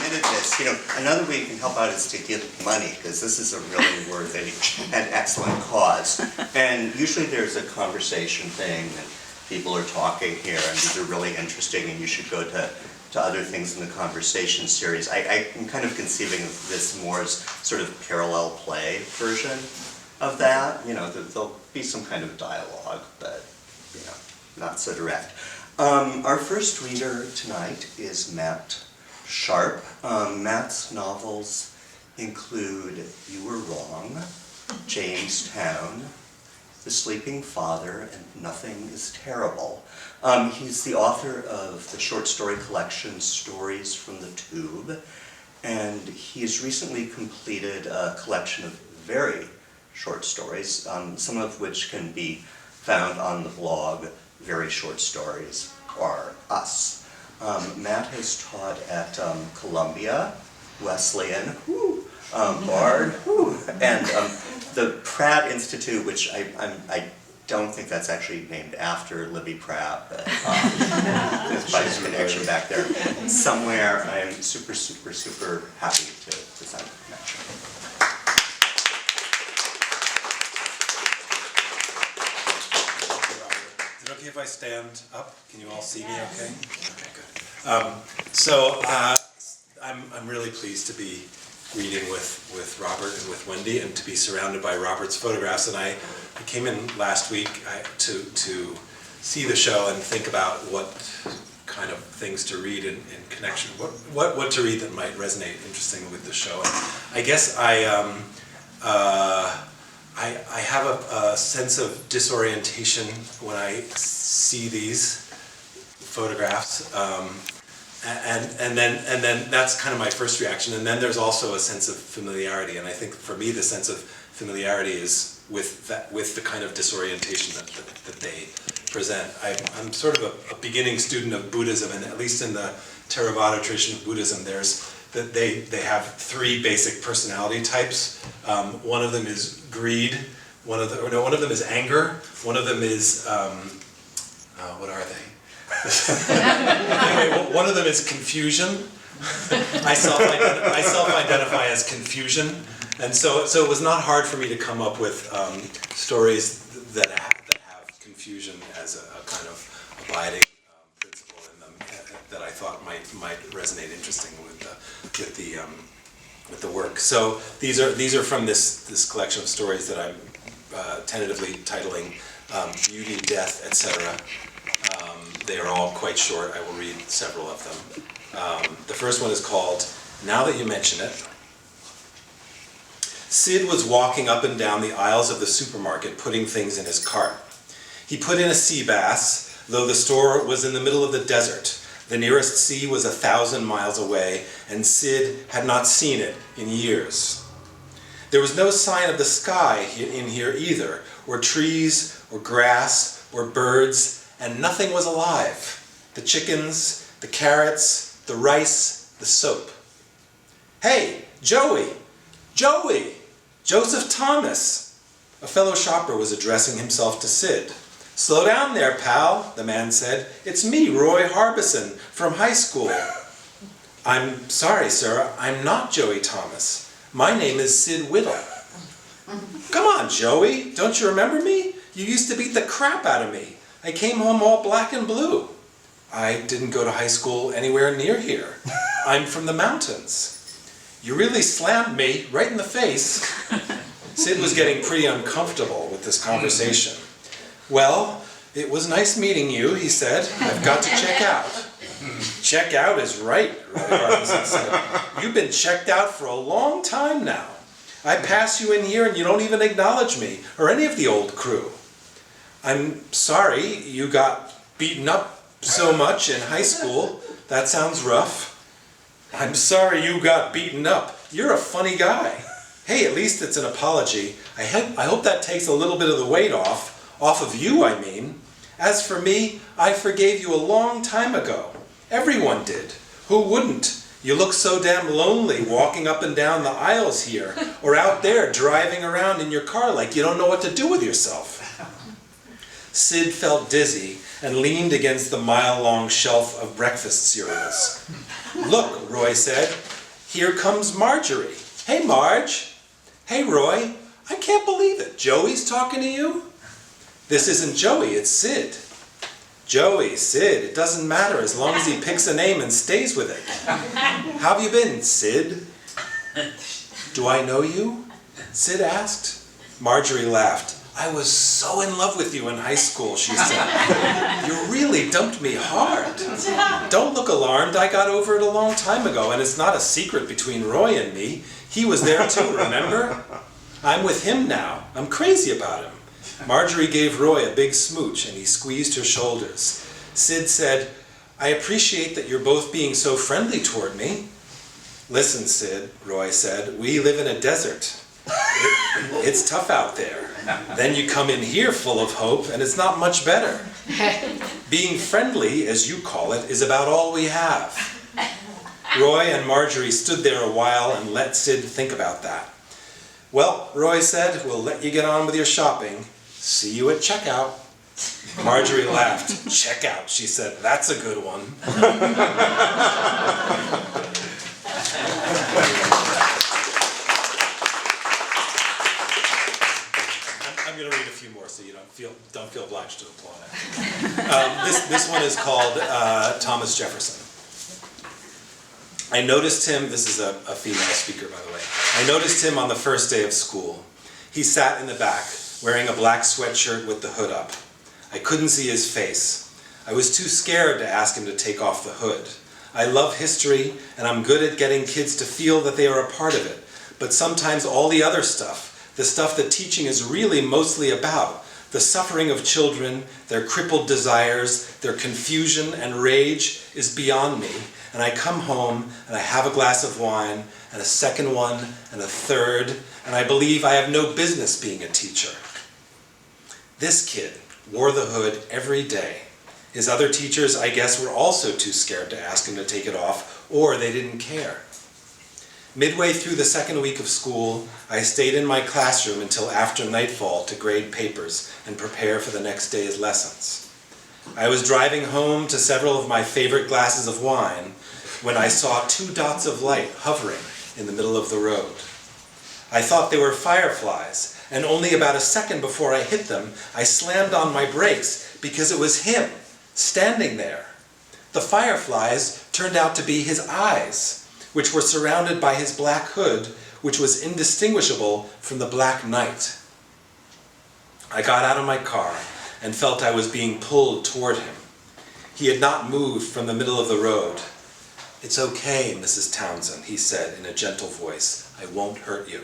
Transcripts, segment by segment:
submitted this. Another way you can help out is to give money, because this is a really worthy and excellent cause. And usually there's a conversation thing, and people are talking here, and these are really interesting, and you should go to other things in the conversation series. I'm kind of conceiving of this more as sort of parallel play version of that. There'll be some kind of dialogue, but not so direct. Our first reader tonight is Matt Sharpe. Matt's novels include You Were Wrong, Jamestown, The Sleeping Father, and Nothing is Terrible. He's the author of the short story collection Stories from the Tube, and he's recently completed a collection of very short stories, some of which can be found on the blog Very Short Stories Are Us. Matt has taught at Columbia, Wesleyan, Bard, and the Pratt Institute, which I don't think that's actually named after Libby Pratt, but there's probably a connection back there somewhere. I'm super, super, super happy to present Matt Sharpe. Okay, if I stand up, can you all see me okay? Okay, good. I'm really pleased to be reading with Robert and with Wendy, and to be surrounded by Robert's photographs. And I came in last week to see the show and think about what kind of things to read in connection, what to read that might resonate interestingly with the show. And I guess I have a sense of disorientation when I see these photographs, and then that's kind of my first reaction. And then there's also a sense of familiarity, and I think for me the sense of familiarity is with the kind of disorientation that they present. I'm sort of a beginning student of Buddhism, and at least in the Theravada tradition of Buddhism, they have three basic personality types. One of them is greed. One of them is anger. One of them is what are they? Anyway, one of them is confusion. I self-identify as confusion, and so it was not hard for me to come up with stories that have confusion as a kind of abiding principle in them that I thought might resonate interestingly with the work. So these are from this collection of stories that I'm tentatively titling Beauty, Death, etc. They are all quite short. I will read several of them. The first one is called Now That You Mention It. Sid was walking up and down the aisles of the supermarket putting things in his cart. He put in a sea bass, though the store was in the middle of the desert. The nearest sea was 1,000 miles away, and Sid had not seen it in years. There was no sign of the sky in here either, or trees, or grass, or birds, and nothing was alive. The chickens, the carrots, the rice, the soap. Hey, Joey! Joey! Joseph Thomas! A fellow shopper was addressing himself to Sid. Slow down there, pal, the man said. It's me, Roy Harbison, from high school. I'm sorry, sir, I'm not Joey Thomas. My name is Sid Whittle. Come on, Joey, don't you remember me? You used to beat the crap out of me. I came home all black and blue. I didn't go to high school anywhere near here. I'm from the mountains. You really slammed me right in the face. Sid was getting pretty uncomfortable with this conversation. Well, it was nice meeting you, he said. I've got to check out. Check out is right, Roy Harbison said. You've been checked out for a long time now. I pass you in here and you don't even acknowledge me, or any of the old crew. I'm sorry you got beaten up so much in high school. That sounds rough. I'm sorry you got beaten up. You're a funny guy. Hey, at least it's an apology. I hope that takes a little bit of the weight off of you, I mean. As for me, I forgave you a long time ago. Everyone did. Who wouldn't? You look so damn lonely walking up and down the aisles here, or out there driving around in your car like you don't know what to do with yourself. Sid felt dizzy and leaned against the mile-long shelf of breakfast cereals. Look, Roy said, Here comes Marjorie. Hey, Marge. Hey, Roy. I can't believe it. Joey's talking to you? This isn't Joey, it's Sid. Joey, Sid, it doesn't matter as long as he picks a name and stays with it. How have you been, Sid? Do I know you? Sid asked. Marjorie laughed. I was so in love with you in high school, she said. You really dumped me hard. Don't look alarmed, I got over it a long time ago, and it's not a secret between Roy and me. He was there too, remember? I'm with him now. I'm crazy about him. Marjorie gave Roy a big smooch, and he squeezed her shoulders. Sid said, I appreciate that you're both being so friendly toward me. Listen, Sid, Roy said, we live in a desert. It's tough out there. Then you come in here full of hope, and it's not much better. Being friendly, as you call it, is about all we have. Roy and Marjorie stood there a while and let Sid think about that. Well, Roy said, we'll let you get on with your shopping. See you at checkout. Marjorie laughed. Checkout, she said. That's a good one. I'm going to read a few more so you don't feel obliged to applaud. This one is called Thomas Jefferson. I noticed him, this is a female speaker by the way, I noticed him on the first day of school. He sat in the back, wearing a black sweatshirt with the hood up. I couldn't see his face. I was too scared to ask him to take off the hood. I love history, and I'm good at getting kids to feel that they are a part of it, but sometimes all the other stuff, the stuff that teaching is really mostly about, the suffering of children, their crippled desires, their confusion and rage is beyond me. And I come home and I have a glass of wine and a second one and a third, and I believe I have no business being a teacher. This kid wore the hood every day. His other teachers, I guess, were also too scared to ask him to take it off, or they didn't care. Midway through the second week of school, I stayed in my classroom until after nightfall to grade papers and prepare for the next day's lessons. I was driving home to several of my favorite glasses of wine when I saw 2 dots of light hovering in the middle of the road. I thought they were fireflies, and only about a second before I hit them, I slammed on my brakes because it was him, standing there. The fireflies turned out to be his eyes, which were surrounded by his black hood, which was indistinguishable from the black night. I got out of my car and felt I was being pulled toward him. He had not moved from the middle of the road. It's okay, Mrs. Townsend, he said in a gentle voice. I won't hurt you.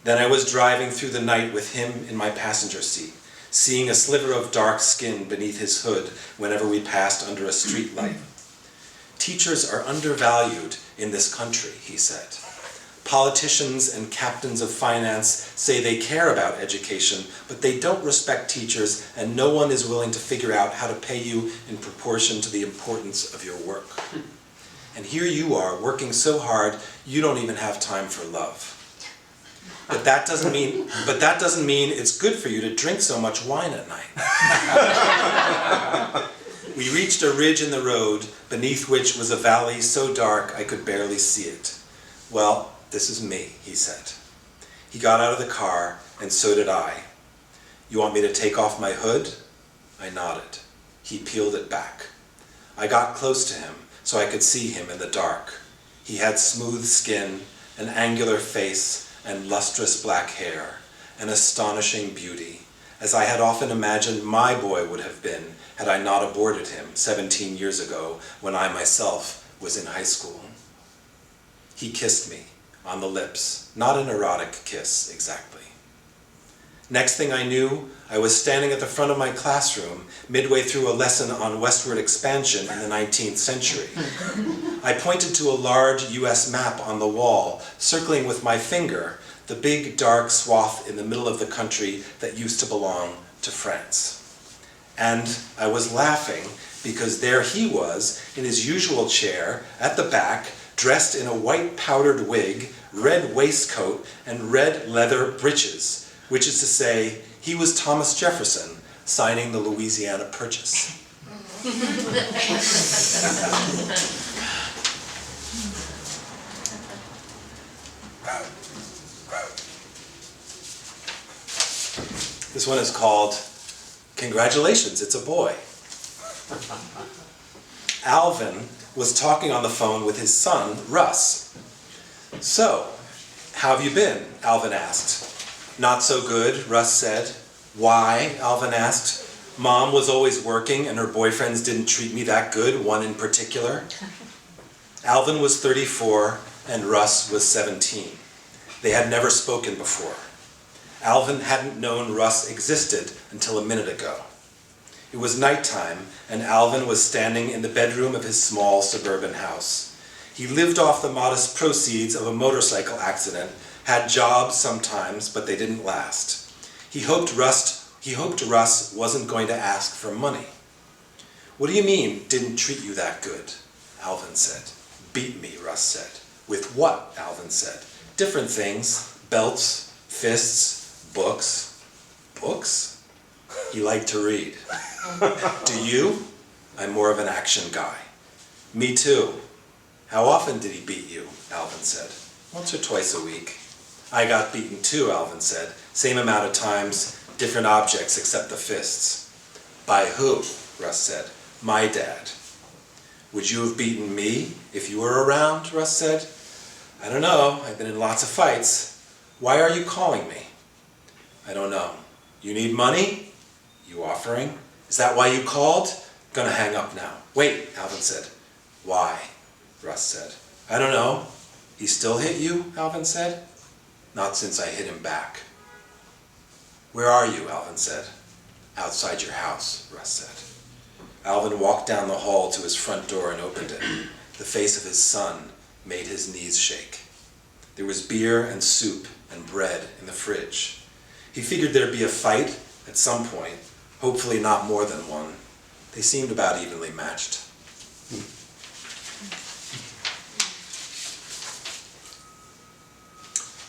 Then I was driving through the night with him in my passenger seat, seeing a sliver of dark skin beneath his hood whenever we passed under a street light. Teachers are undervalued in this country, he said. Politicians and captains of finance say they care about education, but they don't respect teachers, and no one is willing to figure out how to pay you in proportion to the importance of your work. And here you are, working so hard, you don't even have time for love. But that doesn't mean it's good for you to drink so much wine at night. We reached a ridge in the road, beneath which was a valley so dark I could barely see it. Well, this is me, he said. He got out of the car, and so did I. You want me to take off my hood? I nodded. He peeled it back. I got close to him, so I could see him in the dark. He had smooth skin, an angular face, and lustrous black hair, an astonishing beauty, as I had often imagined my boy would have been had I not aborted him 17 years ago when I myself was in high school. He kissed me on the lips, not an erotic kiss exactly. Next thing I knew, I was standing at the front of my classroom midway through a lesson on westward expansion in the 19th century. I pointed to a large US map on the wall, circling with my finger the big dark swath in the middle of the country that used to belong to France. And I was laughing because there he was in his usual chair at the back, dressed in a white powdered wig, red waistcoat, and red leather breeches, which is to say, he was Thomas Jefferson signing the Louisiana Purchase. This one is called, Congratulations, It's a Boy. Alvin was talking on the phone with his son, Russ. So, how have you been? Alvin asked. Not so good, Russ said. Why? Alvin asked. Mom was always working and her boyfriends didn't treat me that good, one in particular. Alvin was 34 and Russ was 17. They had never spoken before. Alvin hadn't known Russ existed until a minute ago. It was nighttime, and Alvin was standing in the bedroom of his small suburban house. He lived off the modest proceeds of a motorcycle accident, had jobs sometimes, but they didn't last. He hoped Russ wasn't going to ask for money. What do you mean, didn't treat you that good? Alvin said. Beat me, Russ said. With what? Alvin said. Different things. Belts, fists, books. Books? He liked to read. Do you? I'm more of an action guy. Me too. How often did he beat you? Alvin said. Once or twice a week. I got beaten too, Alvin said. Same amount of times, different objects except the fists. By who? Russ said. My dad. Would you have beaten me if you were around? Russ said. I don't know. I've been in lots of fights. Why are you calling me? I don't know. You need money? You offering? Is that why you called? Gonna hang up now. Wait, Alvin said. Why? Russ said. I don't know. He still hit you? Alvin said. Not since I hit him back. Where are you? Alvin said. Outside your house, Russ said. Alvin walked down the hall to his front door and opened it. The face of his son made his knees shake. There was beer and soup and bread in the fridge. He figured there'd be a fight at some point, hopefully not more than one. They seemed about evenly matched.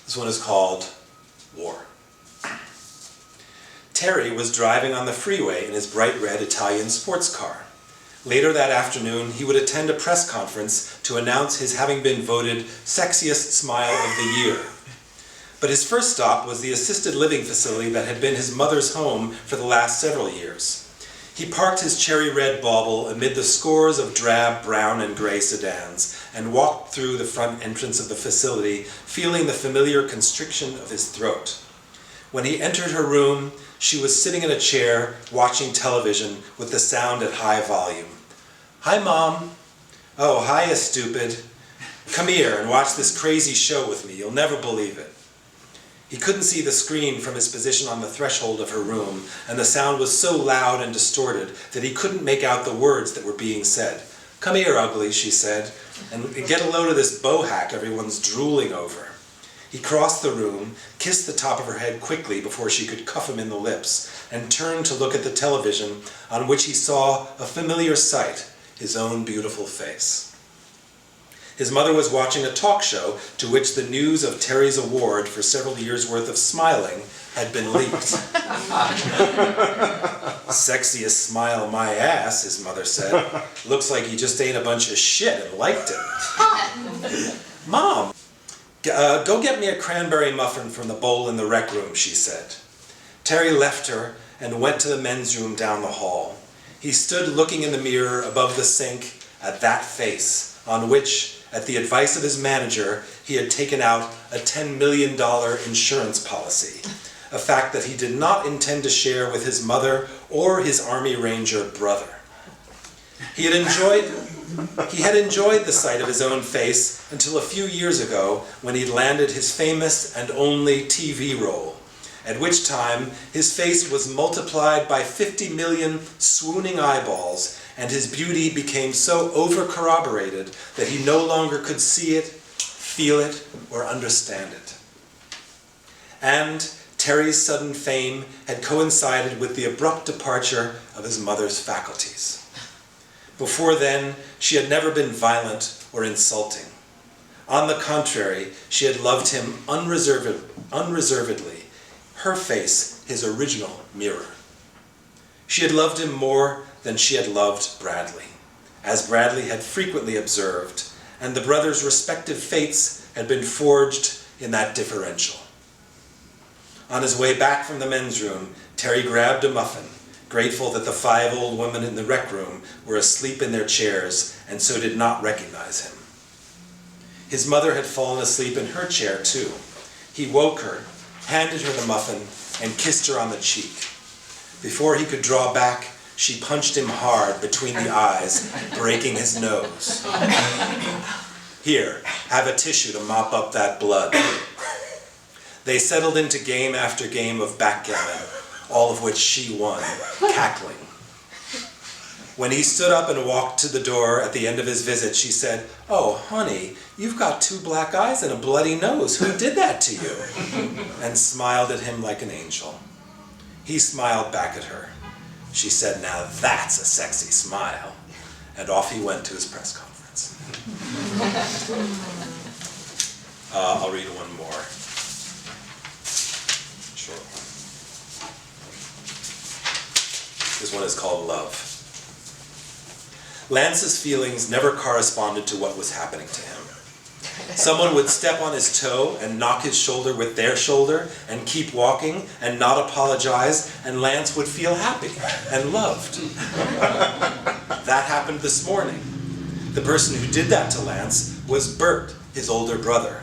This one is called War. Terry was driving on the freeway in his bright red Italian sports car. Later that afternoon, he would attend a press conference to announce his having been voted Sexiest Smile of the Year. But his first stop was the assisted living facility that had been his mother's home for the last several years. He parked his cherry red bauble amid the scores of drab brown and gray sedans and walked through the front entrance of the facility, feeling the familiar constriction of his throat. When he entered her room, she was sitting in a chair watching television with the sound at high volume. Hi, Mom. Oh, hiya, stupid. Come here and watch this crazy show with me. You'll never believe it. He couldn't see the screen from his position on the threshold of her room, and the sound was so loud and distorted that he couldn't make out the words that were being said. Come here, ugly, she said, and get a load of this bohack everyone's drooling over. He crossed the room, kissed the top of her head quickly before she could cuff him in the lips, and turned to look at the television on which he saw a familiar sight, his own beautiful face. His mother was watching a talk show to which the news of Terry's award for several years' worth of smiling had been leaked. Sexiest smile my ass, his mother said. Looks like he just ate a bunch of shit and liked it. Mom, go get me a cranberry muffin from the bowl in the rec room, she said. Terry left her and went to the men's room down the hall. He stood looking in the mirror above the sink at that face, on which, at the advice of his manager, he had taken out a $10 million insurance policy, a fact that he did not intend to share with his mother or his Army Ranger brother. He had enjoyed the sight of his own face until a few years ago when he'd landed his famous and only TV role, at which time his face was multiplied by 50 million swooning eyeballs, and his beauty became so over-corroborated that he no longer could see it, feel it, or understand it. And Terry's sudden fame had coincided with the abrupt departure of his mother's faculties. Before then, she had never been violent or insulting. On the contrary, she had loved him unreservedly, her face his original mirror. She had loved him more than she had loved Bradley, as Bradley had frequently observed, and the brothers' respective fates had been forged in that differential. On his way back from the men's room, Terry grabbed a muffin, grateful that the 5 old women in the rec room were asleep in their chairs and so did not recognize him. His mother had fallen asleep in her chair too. He woke her, handed her the muffin, and kissed her on the cheek. Before he could draw back, she punched him hard between the eyes, breaking his nose. Here, have a tissue to mop up that blood. They settled into game after game of backgammon, all of which she won, cackling. When he stood up and walked to the door at the end of his visit, she said, "Oh, honey, you've got 2 black eyes and a bloody nose. Who did that to you?" And smiled at him like an angel. He smiled back at her. She said, "Now that's a sexy smile." And off he went to his press conference. I'll read one more. Short one. This one is called Love. Lance's feelings never corresponded to what was happening to him. Someone would step on his toe and knock his shoulder with their shoulder and keep walking and not apologize, and Lance would feel happy and loved. That happened this morning. The person who did that to Lance was Bert, his older brother.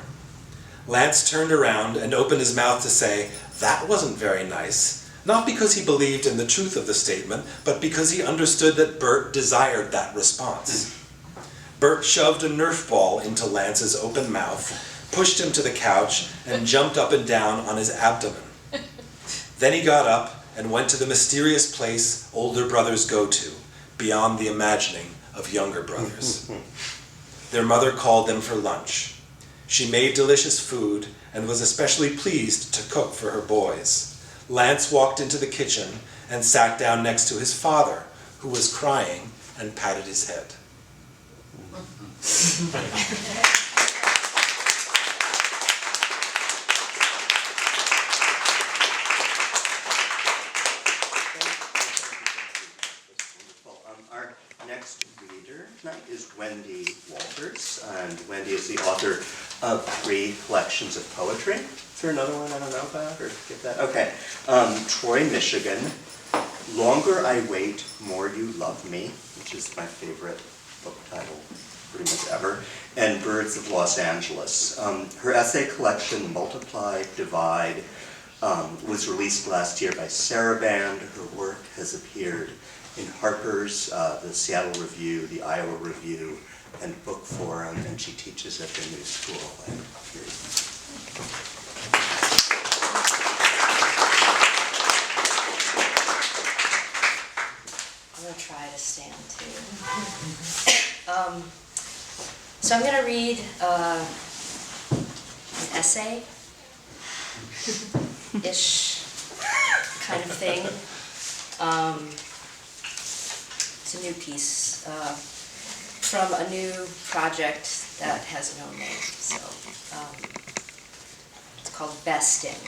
Lance turned around and opened his mouth to say, "That wasn't very nice." Not because he believed in the truth of the statement, but because he understood that Bert desired that response. Bert shoved a Nerf ball into Lance's open mouth, pushed him to the couch, and jumped up and down on his abdomen. Then he got up and went to the mysterious place older brothers go to, beyond the imagining of younger brothers. Their mother called them for lunch. She made delicious food and was especially pleased to cook for her boys. Lance walked into the kitchen and sat down next to his father, who was crying, and patted his head. Our next reader tonight is Wendy Walters, and Wendy is the author of 3 collections of poetry. Is there another one I don't know about, or get that? Okay. Troy, Michigan. Longer I Wait, More You Love Me, which is my favorite book title pretty much ever, and Birds of Los Angeles. Her essay collection, Multiply, Divide, was released last year by Saraband. Her work has appeared in Harper's, the Seattle Review, the Iowa Review, and Book Forum, and she teaches at the New School. I'm going to try to stand too. So I'm going to read an essay-ish kind of thing. It's a new piece from a new project that has no name. So it's called Besting.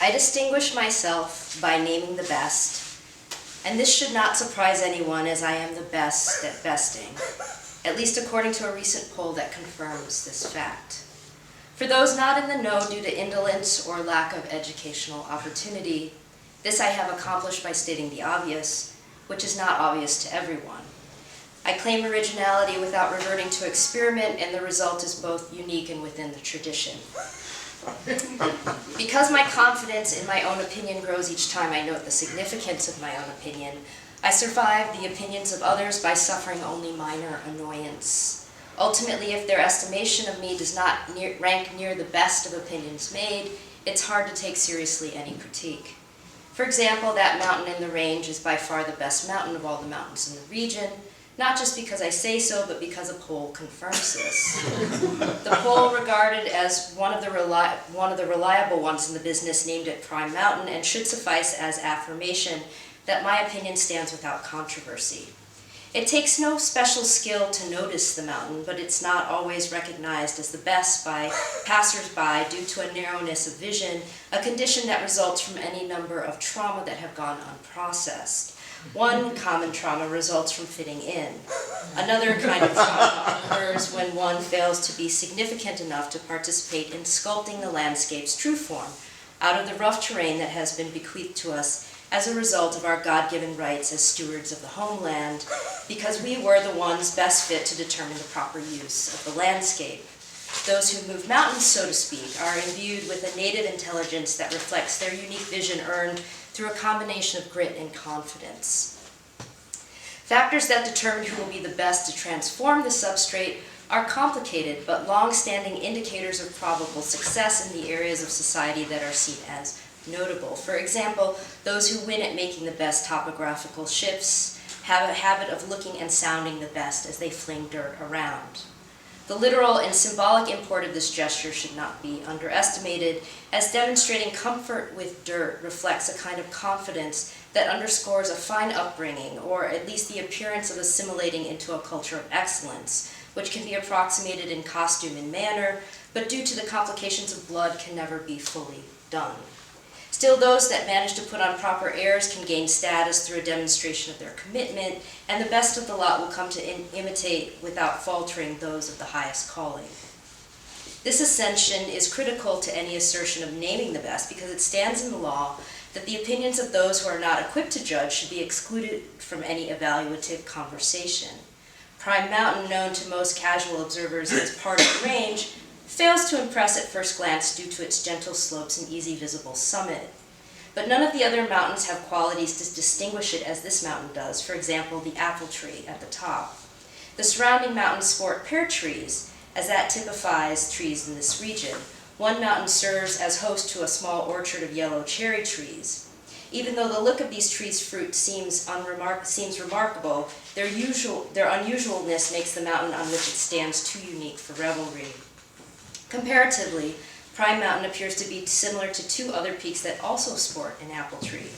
I distinguish myself by naming the best, and this should not surprise anyone as I am the best at besting, at least according to a recent poll that confirms this fact. For those not in the know due to indolence or lack of educational opportunity, this I have accomplished by stating the obvious, which is not obvious to everyone. I claim originality without reverting to experiment, and the result is both unique and within the tradition. Because my confidence in my own opinion grows each time I note the significance of my own opinion, I survive the opinions of others by suffering only minor annoyance. Ultimately, if their estimation of me does not rank near the best of opinions made, it's hard to take seriously any critique. For example, that mountain in the range is by far the best mountain of all the mountains in the region, not just because I say so, but because a poll confirms this. The poll, regarded as one of the reliable ones in the business, named it Prime Mountain, and should suffice as affirmation that my opinion stands without controversy. It takes no special skill to notice the mountain, but it's not always recognized as the best by passers-by due to a narrowness of vision, a condition that results from any number of trauma that have gone unprocessed. One common trauma results from fitting in. Another kind of trauma occurs occurs when one fails to be significant enough to participate in sculpting the landscape's true form out of the rough terrain that has been bequeathed to us as a result of our God-given rights as stewards of the homeland, because we were the ones best fit to determine the proper use of the landscape. Those who move mountains, so to speak, are imbued with a native intelligence that reflects their unique vision earned through a combination of grit and confidence. Factors that determine who will be the best to transform the substrate are complicated but long-standing indicators of probable success in the areas of society that are seen as notable. For example, those who win at making the best topographical shifts have a habit of looking and sounding the best as they fling dirt around. The literal and symbolic import of this gesture should not be underestimated, as demonstrating comfort with dirt reflects a kind of confidence that underscores a fine upbringing, or at least the appearance of assimilating into a culture of excellence, which can be approximated in costume and manner, but due to the complications of blood can never be fully done. Still, those that manage to put on proper airs can gain status through a demonstration of their commitment, and the best of the lot will come to imitate without faltering those of the highest calling. This ascension is critical to any assertion of naming the best because it stands in the law that the opinions of those who are not equipped to judge should be excluded from any evaluative conversation. Prime Mountain, known to most casual observers as part of the range, fails to impress at first glance due to its gentle slopes and easy visible summit. But none of the other mountains have qualities to distinguish it as this mountain does, for example, the apple tree at the top. The surrounding mountains sport pear trees, as that typifies trees in this region. One mountain serves as host to a small orchard of yellow cherry trees. Even though the look of these trees' fruit seems remarkable, their unusualness makes the mountain on which it stands too unique for revelry. Comparatively, Prime Mountain appears to be similar to two other peaks that also sport an apple tree.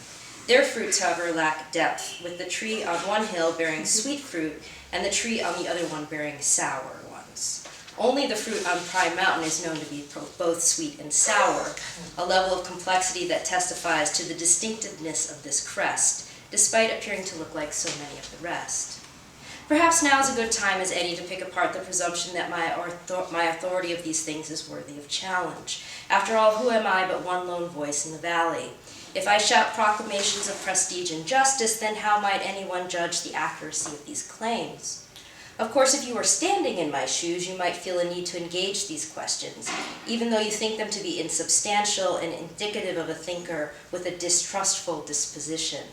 Their fruits, however, lack depth, with the tree on one hill bearing sweet fruit and the tree on the other one bearing sour ones. Only the fruit on Prime Mountain is known to be both sweet and sour, a level of complexity that testifies to the distinctiveness of this crest, despite appearing to look like so many of the rest. Perhaps now is a good time as any to pick apart the presumption that my authority of these things is worthy of challenge. After all, who am I but one lone voice in the valley? If I shout proclamations of prestige and justice, then how might anyone judge the accuracy of these claims? Of course, if you were standing in my shoes, you might feel a need to engage these questions, even though you think them to be insubstantial and indicative of a thinker with a distrustful disposition.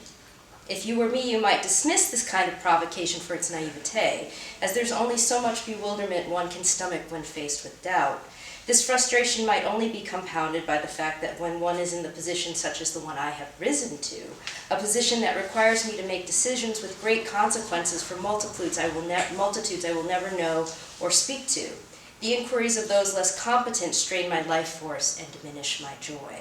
If you were me, you might dismiss this kind of provocation for its naivete, as there's only so much bewilderment one can stomach when faced with doubt. This frustration might only be compounded by the fact that when one is in the position such as the one I have risen to, a position that requires me to make decisions with great consequences for multitudes I will never know or speak to, the inquiries of those less competent strain my life force and diminish my joy.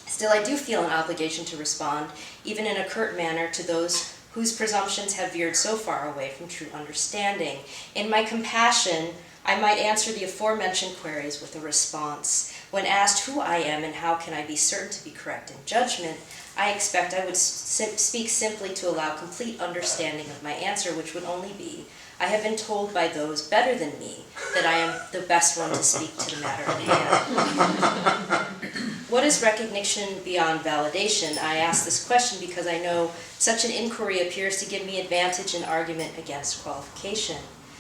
Still, I do feel an obligation to respond, even in a curt manner, to those whose presumptions have veered so far away from true understanding. In my compassion, I might answer the aforementioned queries with a response. When asked who I am and how can I be certain to be correct in judgment, I expect I would speak simply to allow complete understanding of my answer, which would only be, I have been told by those better than me that I am the best one to speak to the matter at hand. What is recognition beyond validation? I ask this question because I know such an inquiry appears to give me advantage in argument against qualification.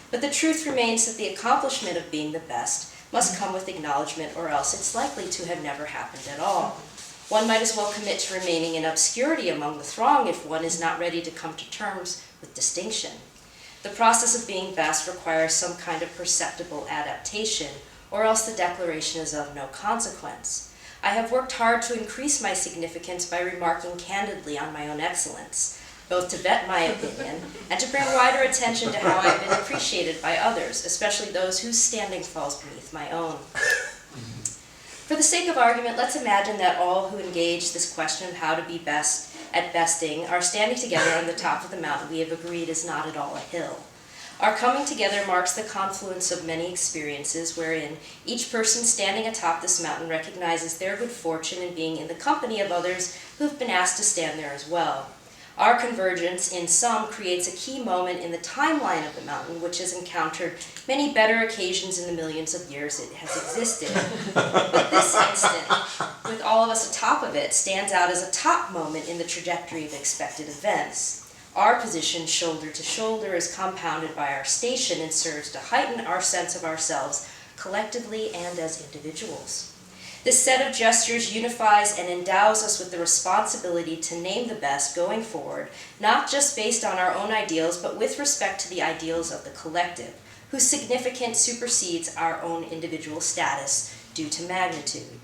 But the truth remains that the accomplishment of being the best must come with acknowledgement, or else it's likely to have never happened at all. One might as well commit to remaining in obscurity among the throng if one is not ready to come to terms with distinction. The process of being best requires some kind of perceptible adaptation, or else the declaration is of no consequence. I have worked hard to increase my significance by remarking candidly on my own excellence, both to vet my opinion and to bring wider attention to how I've been appreciated by others, especially those whose standing falls beneath my own. For the sake of argument, let's imagine that all who engage this question of how to be best at besting are standing together on the top of the mountain we have agreed is not at all a hill. Our coming together marks the confluence of many experiences wherein each person standing atop this mountain recognizes their good fortune in being in the company of others who have been asked to stand there as well. Our convergence in some creates a key moment in the timeline of the mountain, which has encountered many better occasions in the millions of years it has existed. But this instant, with all of us atop of it, stands out as a top moment in the trajectory of expected events. Our position shoulder to shoulder is compounded by our station and serves to heighten our sense of ourselves collectively and as individuals. This set of gestures unifies and endows us with the responsibility to name the best going forward, not just based on our own ideals, but with respect to the ideals of the collective, whose significance supersedes our own individual status due to magnitude.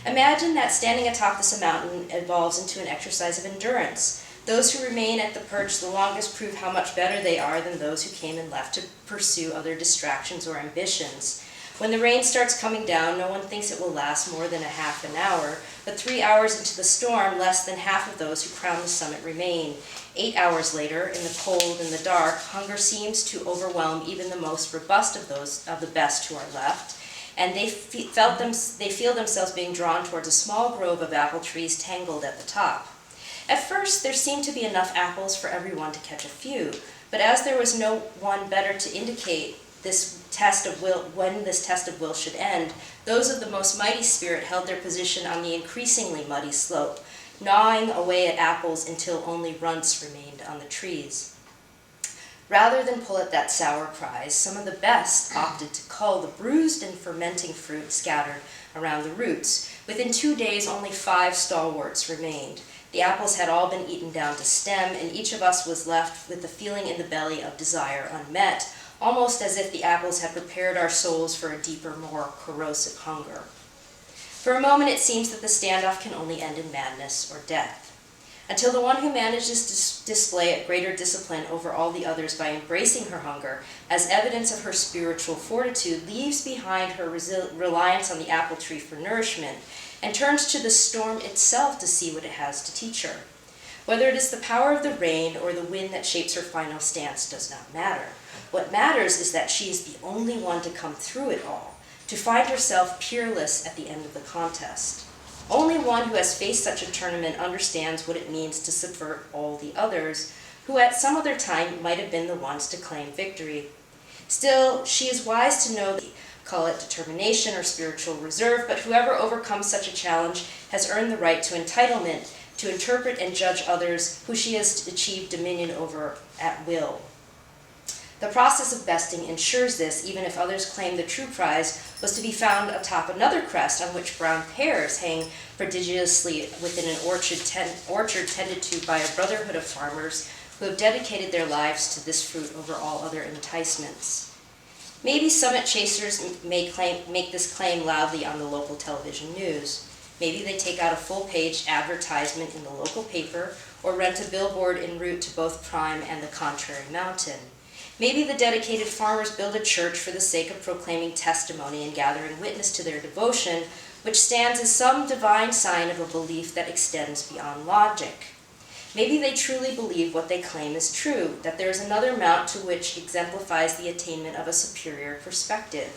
Imagine that standing atop this mountain evolves into an exercise of endurance. Those who remain at the perch the longest prove how much better they are than those who came and left to pursue other distractions or ambitions. When the rain starts coming down, no one thinks it will last more than a half an hour, but 3 hours into the storm, less than half of those who crown the summit remain. 8 hours later, in the cold and the dark, hunger seems to overwhelm even the most robust of the best who are left, and they feel themselves being drawn towards a small grove of apple trees tangled at the top. At first, there seemed to be enough apples for everyone to catch a few, but as there was no one better to indicate this test of will, when this test of will should end, those of the most mighty spirit held their position on the increasingly muddy slope, gnawing away at apples until only runts remained on the trees. Rather than pull at that sour prize, some of the best opted to cull the bruised and fermenting fruit scattered around the roots. Within 2 days, only 5 stalwarts remained. The apples had all been eaten down to stem, and each of us was left with the feeling in the belly of desire unmet, almost as if the apples had prepared our souls for a deeper, more corrosive hunger. For a moment it seems that the standoff can only end in madness or death, until the one who manages to display a greater discipline over all the others by embracing her hunger as evidence of her spiritual fortitude leaves behind her reliance on the apple tree for nourishment and turns to the storm itself to see what it has to teach her. Whether it is the power of the rain or the wind that shapes her final stance does not matter. What matters is that she is the only one to come through it all, to find herself peerless at the end of the contest. Only one who has faced such a tournament understands what it means to subvert all the others, who at some other time might have been the ones to claim victory. Still, she is wise to know that, call it determination or spiritual reserve, but whoever overcomes such a challenge has earned the right to entitlement, to interpret and judge others who she has achieved dominion over at will. The process of besting ensures this, even if others claim the true prize was to be found atop another crest on which brown pears hang prodigiously within an orchard tended to by a brotherhood of farmers who have dedicated their lives to this fruit over all other enticements. Maybe summit chasers make this claim loudly on the local television news. Maybe they take out a full-page advertisement in the local paper or rent a billboard en route to both Prime and the contrary mountain. Maybe the dedicated farmers build a church for the sake of proclaiming testimony and gathering witness to their devotion, which stands as some divine sign of a belief that extends beyond logic. Maybe they truly believe what they claim is true, that there is another mount to which exemplifies the attainment of a superior perspective.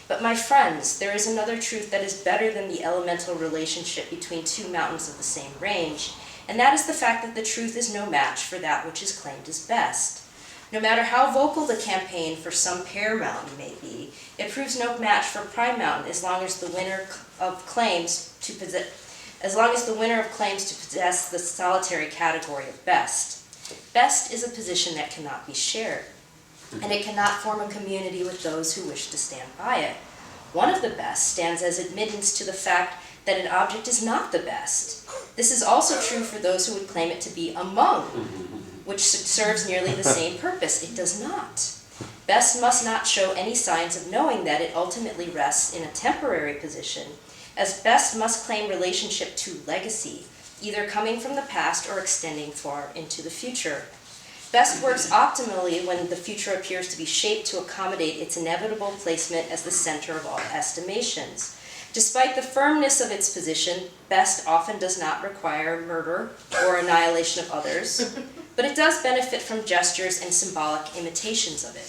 But my friends, there is another truth that is better than the elemental relationship between two mountains of the same range, and that is the fact that the truth is no match for that which is claimed as best. No matter how vocal the campaign for some pear mountain may be, it proves no match for Prime Mountain as long as the winner of claims to possess the solitary category of best. Best is a position that cannot be shared, and it cannot form a community with those who wish to stand by it. One of the best stands as admittance to the fact that an object is not the best. This is also true for those who would claim it to be among, which serves nearly the same purpose. It does not. Best must not show any signs of knowing that it ultimately rests in a temporary position, as best must claim relationship to legacy, either coming from the past or extending far into the future. Best works optimally when the future appears to be shaped to accommodate its inevitable placement as the center of all estimations. Despite the firmness of its position, best often does not require murder or annihilation of others, but it does benefit from gestures and symbolic imitations of it.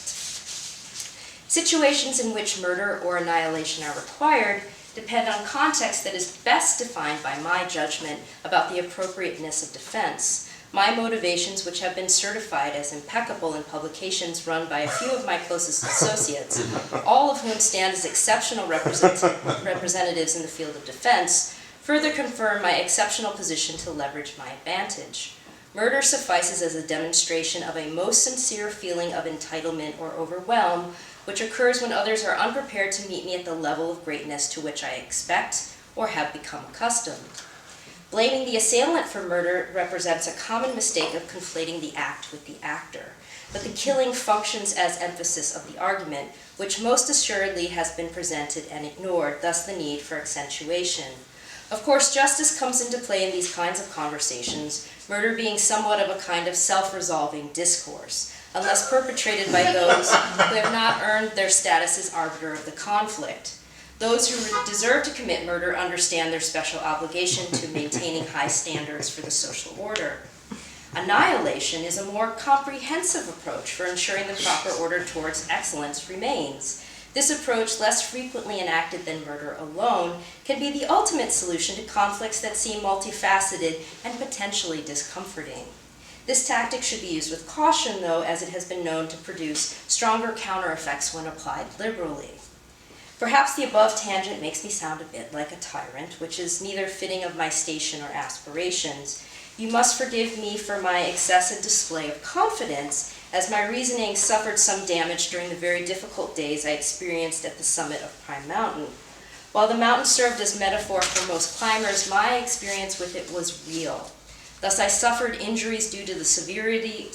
Situations in which murder or annihilation are required depend on context that is best defined by my judgment about the appropriateness of defense. My motivations, which have been certified as impeccable in publications run by a few of my closest associates, all of whom stand as exceptional representatives in the field of defense, further confirm my exceptional position to leverage my advantage. Murder suffices as a demonstration of a most sincere feeling of entitlement or overwhelm, which occurs when others are unprepared to meet me at the level of greatness to which I expect or have become accustomed. Blaming the assailant for murder represents a common mistake of conflating the act with the actor. But the killing functions as emphasis of the argument, which most assuredly has been presented and ignored, thus the need for accentuation. Of course, justice comes into play in these kinds of conversations, murder being somewhat of a kind of self-resolving discourse, unless perpetrated by those who have not earned their status as arbiter of the conflict. Those who deserve to commit murder understand their special obligation to maintaining high standards for the social order. Annihilation is a more comprehensive approach for ensuring the proper order towards excellence remains. This approach, less frequently enacted than murder alone, can be the ultimate solution to conflicts that seem multifaceted and potentially discomforting. This tactic should be used with caution, though, as it has been known to produce stronger counter-effects when applied liberally. Perhaps the above tangent makes me sound a bit like a tyrant, which is neither fitting of my station or aspirations. You must forgive me for my excessive display of confidence, as my reasoning suffered some damage during the very difficult days I experienced at the summit of Pine Mountain. While the mountain served as metaphor for most climbers, my experience with it was real. Thus I suffered injuries due to the severity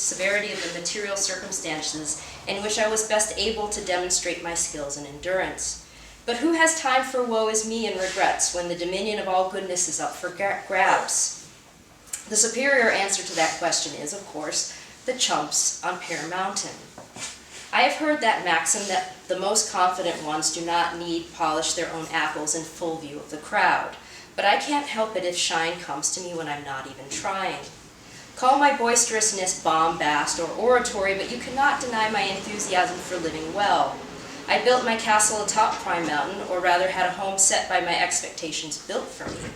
of the material circumstances in which I was best able to demonstrate my skills and endurance. But who has time for woe is me and regrets when the dominion of all goodness is up for grabs? The superior answer to that question is, of course, the chumps on Pear Mountain. I have heard that maxim that the most confident ones do not need polish their own apples in full view of the crowd, but I can't help it if shine comes to me when I'm not even trying. Call my boisterousness bombast or oratory, but you cannot deny my enthusiasm for living well. I built my castle atop Pine Mountain, or rather had a home set by my expectations built for me.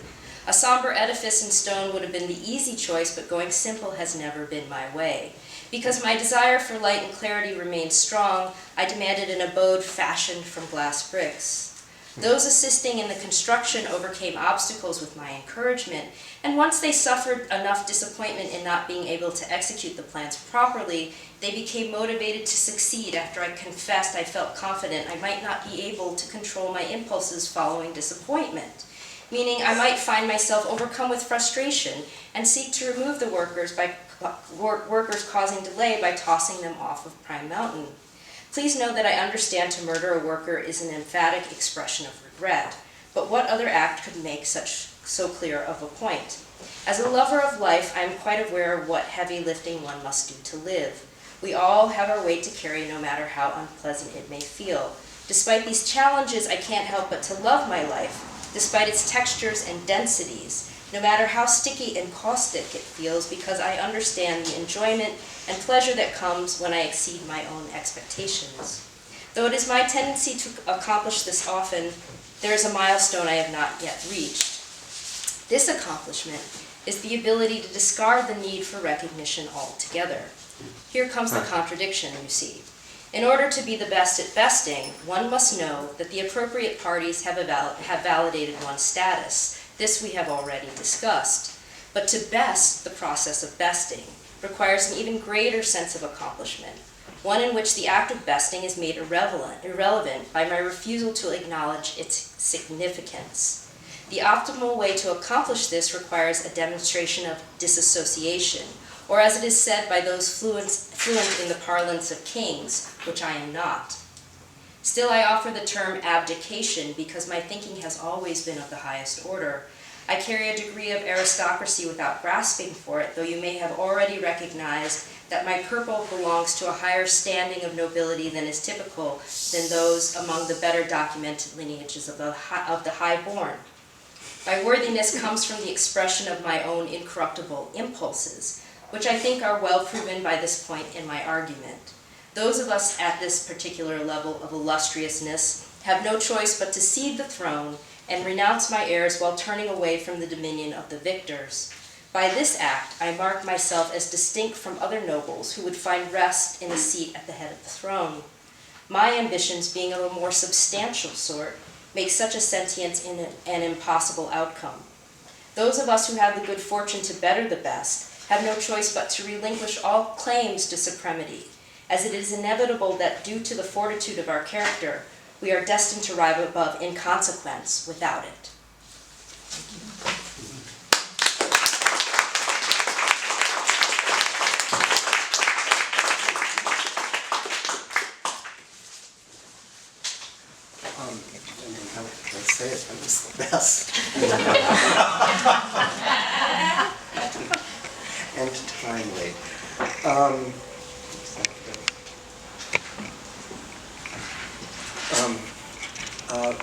A somber edifice in stone would have been the easy choice, but going simple has never been my way. Because my desire for light and clarity remained strong, I demanded an abode fashioned from glass bricks. Those assisting in the construction overcame obstacles with my encouragement, and once they suffered enough disappointment in not being able to execute the plans properly, they became motivated to succeed after I confessed I felt confident I might not be able to control my impulses following disappointment. Meaning I might find myself overcome with frustration and seek to remove the workers causing delay by tossing them off of Pine Mountain. Please know that I understand to murder a worker is an emphatic expression of regret, but what other act could make so clear of a point? As a lover of life, I am quite aware of what heavy lifting one must do to live. We all have our weight to carry, no matter how unpleasant it may feel. Despite these challenges, I can't help but to love my life, despite its textures and densities, no matter how sticky and caustic it feels, because I understand the enjoyment and pleasure that comes when I exceed my own expectations. Though it is my tendency to accomplish this often, there is a milestone I have not yet reached. This accomplishment is the ability to discard the need for recognition altogether. Here comes the contradiction, you see. In order to be the best at besting, one must know that the appropriate parties have validated one's status. This we have already discussed. But to best, the process of besting, requires an even greater sense of accomplishment, one in which the act of besting is made irrelevant by my refusal to acknowledge its significance. The optimal way to accomplish this requires a demonstration of disassociation, or as it is said by those fluent in the parlance of kings, which I am not. Still, I offer the term abdication because my thinking has always been of the highest order. I carry a degree of aristocracy without grasping for it, though you may have already recognized that my purple belongs to a higher standing of nobility than is typical than those among the better documented lineages of the high-born. My worthiness comes from the expression of my own incorruptible impulses, which I think are well proven by this point in my argument. Those of us at this particular level of illustriousness have no choice but to cede the throne and renounce my heirs while turning away from the dominion of the victors. By this act, I mark myself as distinct from other nobles who would find rest in a seat at the head of the throne. My ambitions, being of a more substantial sort, make such a sentience an impossible outcome. Those of us who have the good fortune to better the best have no choice but to relinquish all claims to supremacy, as it is inevitable that due to the fortitude of our character, we are destined to rise above inconsequence without it. How can I say it? That was the best. And timely.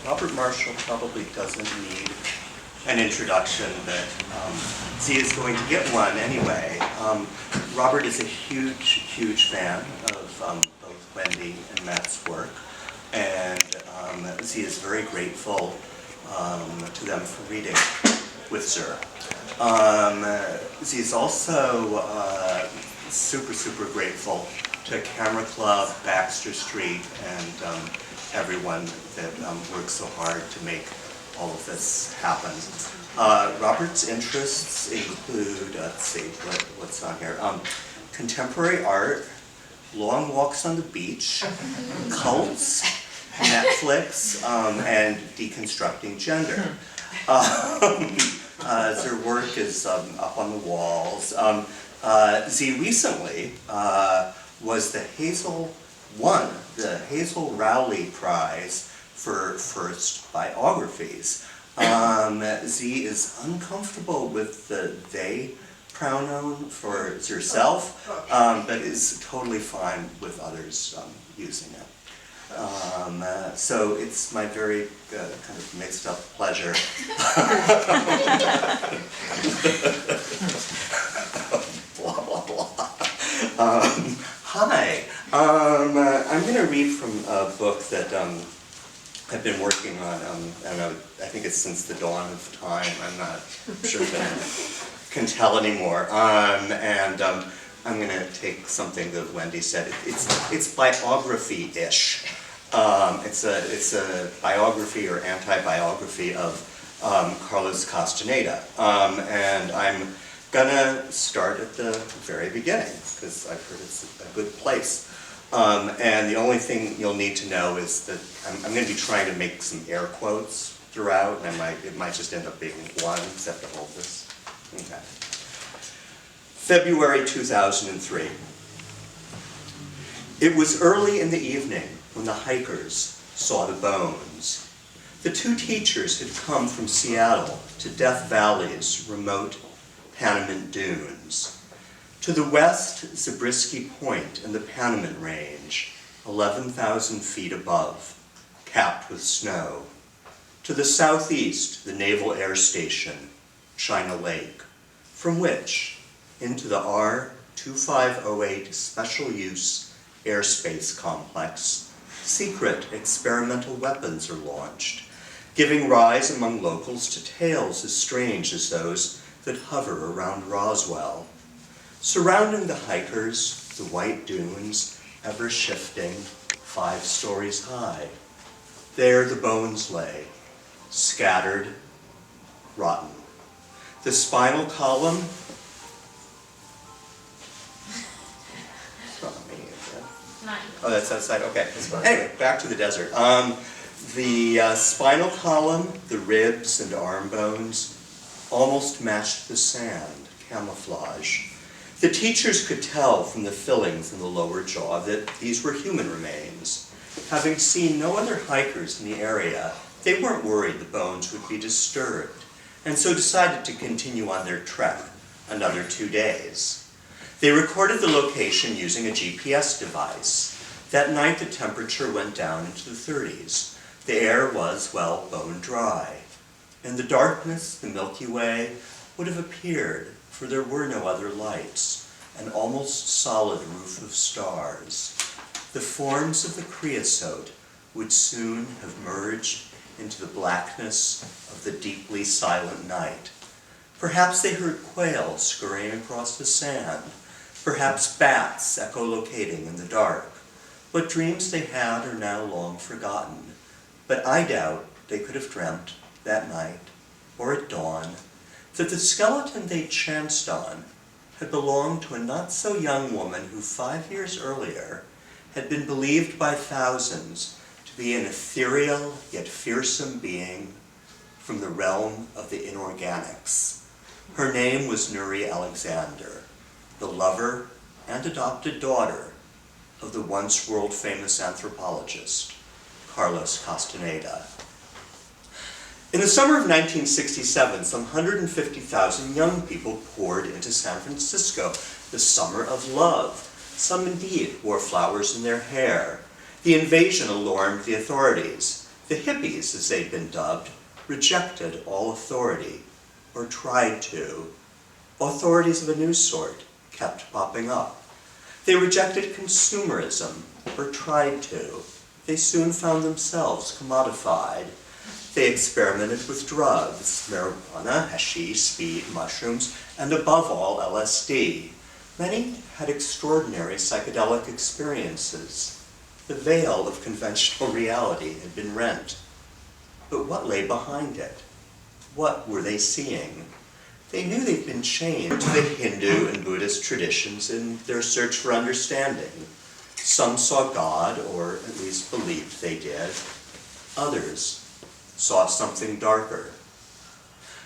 Robert Marshall probably doesn't need an introduction, but Z is going to get one anyway. Robert is a huge, huge fan of both Wendy and Matt's work, and Z is very grateful to them for reading with Zer. Z is also super, super grateful to Camera Club, Baxter Street, and everyone that works so hard to make all of this happen. Robert's interests include, let's see, what's on here? Contemporary art, long walks on the beach, cults, Netflix, and deconstructing gender. Their work is up on the walls. Z recently was won the Hazel Rowley Prize for first biographies. Z is uncomfortable with the they pronoun for herself, but is totally fine with others using it. So it's my very kind of mixed up pleasure. Blah, blah, blah. Hi. I'm going to read from a book that I've been working on, and I think it's since the dawn of time. I'm not sure that I can tell anymore. And I'm going to take something that Wendy said. It's biography-ish. It's a biography or anti-biography of Carlos Castaneda. And I'm gonna start at the very beginning, because I've heard it's a good place. And the only thing you'll need to know is that I'm going to be trying to make some air quotes throughout, and it might just end up being one, except to hold this. Okay. February 2003. It was early in the evening when the hikers saw the bones. The two teachers had come from Seattle to Death Valley's remote Panamint Dunes. To the west, Zabriskie Point and the Panamint Range, 11,000 feet above, capped with snow. To the southeast, the Naval Air Station, China Lake, from which, into the R-2508 Special Use Airspace Complex, secret experimental weapons are launched, giving rise among locals to tales as strange as those that hover around Roswell. Surrounding the hikers, the white dunes, ever shifting, 5 stories high. There the bones lay, scattered, rotten. The spinal column, oh, that's outside, okay. Anyway, back to the desert. The spinal column, the ribs and arm bones, almost matched the sand, camouflage. The teachers could tell from the fillings in the lower jaw that these were human remains. Having seen no other hikers in the area, they weren't worried the bones would be disturbed, and so decided to continue on their trek another 2 days. They recorded the location using a GPS device. That night the temperature went down into the 30s. The air was, well, bone dry. In the darkness, the Milky Way would have appeared, for there were no other lights, an almost solid roof of stars. The forms of the creosote would soon have merged into the blackness of the deeply silent night. Perhaps they heard quails scurrying across the sand. Perhaps bats echolocating in the dark. What dreams they had are now long forgotten. But I doubt they could have dreamt that night, or at dawn, that the skeleton they chanced on had belonged to a not-so-young woman who 5 years earlier had been believed by thousands to be an ethereal yet fearsome being from the realm of the inorganics. Her name was Nuri Alexander, the lover and adopted daughter of the once world-famous anthropologist, Carlos Castaneda. In the summer of 1967, some 150,000 young people poured into San Francisco, the summer of love. Some indeed wore flowers in their hair. The invasion alarmed the authorities. The hippies, as they'd been dubbed, rejected all authority, or tried to. Authorities of a new sort kept popping up. They rejected consumerism, or tried to. They soon found themselves commodified. They experimented with drugs, marijuana, hashish, speed, mushrooms, and above all, LSD. Many had extraordinary psychedelic experiences. The veil of conventional reality had been rent. But what lay behind it? What were they seeing? They knew they'd been chained to the Hindu and Buddhist traditions in their search for understanding. Some saw God, or at least believed they did. Others saw something darker.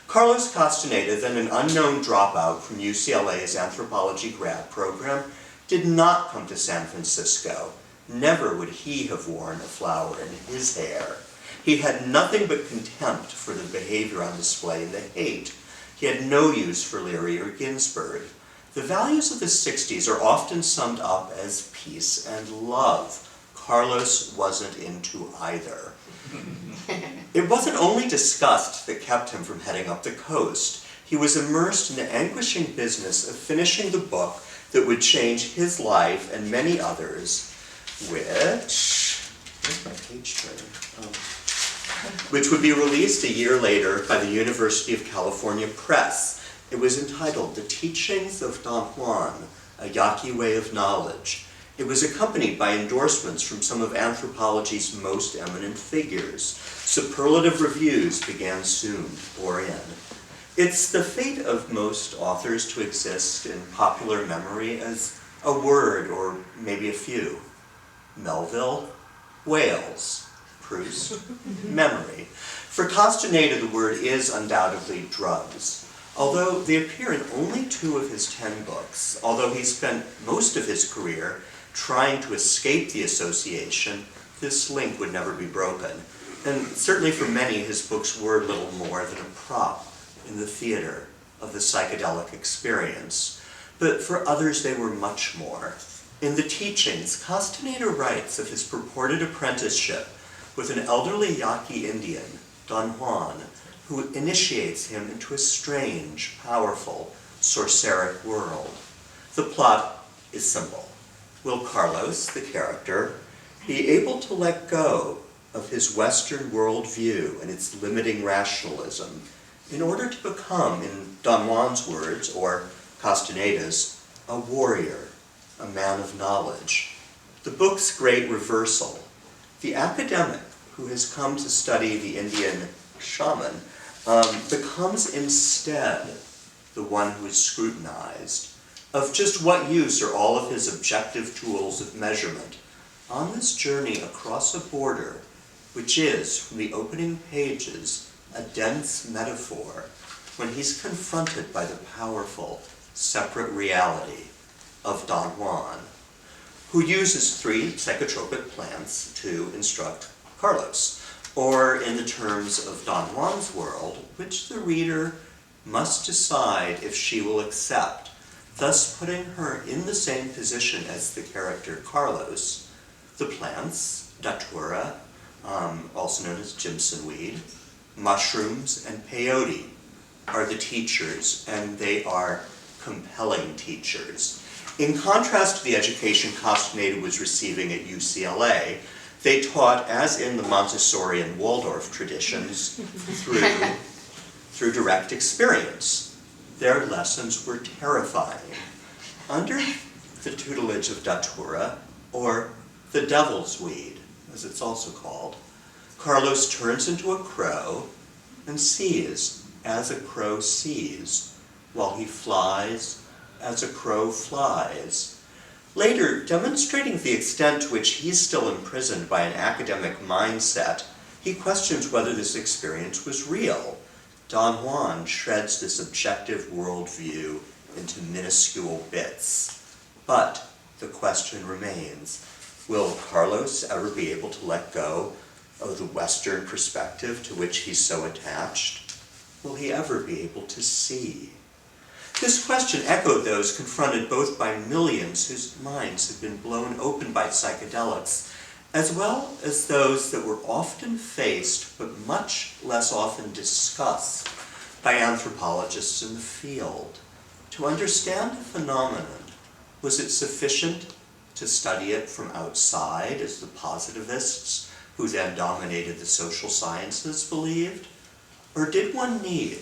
Carlos Castaneda, then an unknown dropout from UCLA's anthropology grad program, did not come to San Francisco. Never would he have worn a flower in his hair. He had nothing but contempt for the behavior on display and the hate. He had no use for Leary or Ginsberg. The values of the 60s are often summed up as peace and love. Carlos wasn't into either. It wasn't only disgust that kept him from heading up the coast. He was immersed in the anguishing business of finishing the book that would change his life and many others, where's my page turn? Which would be released a year later by the University of California Press. It was entitled The Teachings of Don Juan, A Yaqui Way of Knowledge. It was accompanied by endorsements from some of anthropology's most eminent figures. Superlative reviews began soon to pour in. It's the fate of most authors to exist in popular memory as a word or maybe a few. Melville, Wales, Proust, memory. For Castaneda, the word is undoubtedly drugs. Although they appear in only 2 of his 10 books, although he spent most of his career trying to escape the association, this link would never be broken. And certainly for many, his books were little more than a prop in the theater of the psychedelic experience. But for others, they were much more. In the Teachings, Castaneda writes of his purported apprenticeship with an elderly Yaqui Indian, Don Juan, who initiates him into a strange, powerful, sorceric world. The plot is simple. Will Carlos, the character, be able to let go of his Western worldview and its limiting rationalism in order to become, in Don Juan's words, or Castaneda's, a warrior, a man of knowledge? The book's great reversal. The academic who has come to study the Indian shaman becomes instead the one who is scrutinized. Of just what use are all of his objective tools of measurement on this journey across a border, which is, from the opening pages, a dense metaphor when he's confronted by the powerful, separate reality of Don Juan, who uses 3 psychotropic plants to instruct Carlos, or in the terms of Don Juan's world, which the reader must decide if she will accept, thus putting her in the same position as the character Carlos. The plants, datura, also known as Jimson weed, mushrooms, and peyote, are the teachers, and they are compelling teachers. In contrast to the education Castaneda was receiving at UCLA, they taught, as in the Montessori and Waldorf traditions, through direct experience, their lessons were terrifying. Under the tutelage of Datura, or the devil's weed, as it's also called, Carlos turns into a crow and sees as a crow sees, while he flies as a crow flies. Later, demonstrating the extent to which he's still imprisoned by an academic mindset, he questions whether this experience was real. Don Juan shreds this objective worldview into minuscule bits. But the question remains, will Carlos ever be able to let go of the Western perspective to which he's so attached? Will he ever be able to see? This question echoed those confronted both by millions whose minds had been blown open by psychedelics, as well as those that were often faced, but much less often discussed, by anthropologists in the field. To understand the phenomenon, was it sufficient to study it from outside, as the positivists, who then dominated the social sciences, believed? Or did one need,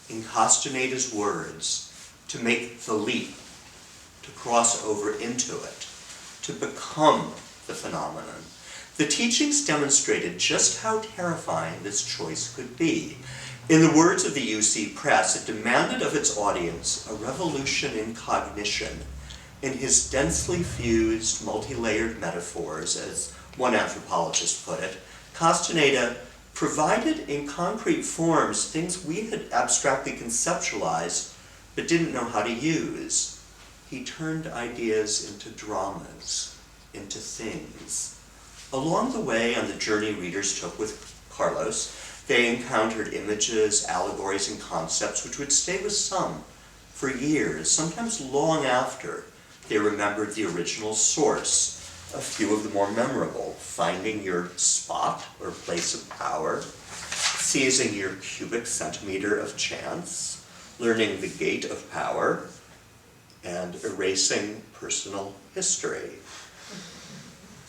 in Castaneda's words, to make the leap, to cross over into it, to become the phenomenon? The teachings demonstrated just how terrifying this choice could be. In the words of the UC Press, it demanded of its audience a revolution in cognition. In his densely fused, multi-layered metaphors, as one anthropologist put it, Castaneda provided in concrete forms things we had abstractly conceptualized but didn't know how to use. He turned ideas into dramas, into things. Along the way, on the journey readers took with Carlos, they encountered images, allegories, and concepts which would stay with some for years, sometimes long after they remembered the original source. A few of the more memorable: finding your spot or place of power, seizing your cubic centimeter of chance, learning the gate of power, and erasing personal history.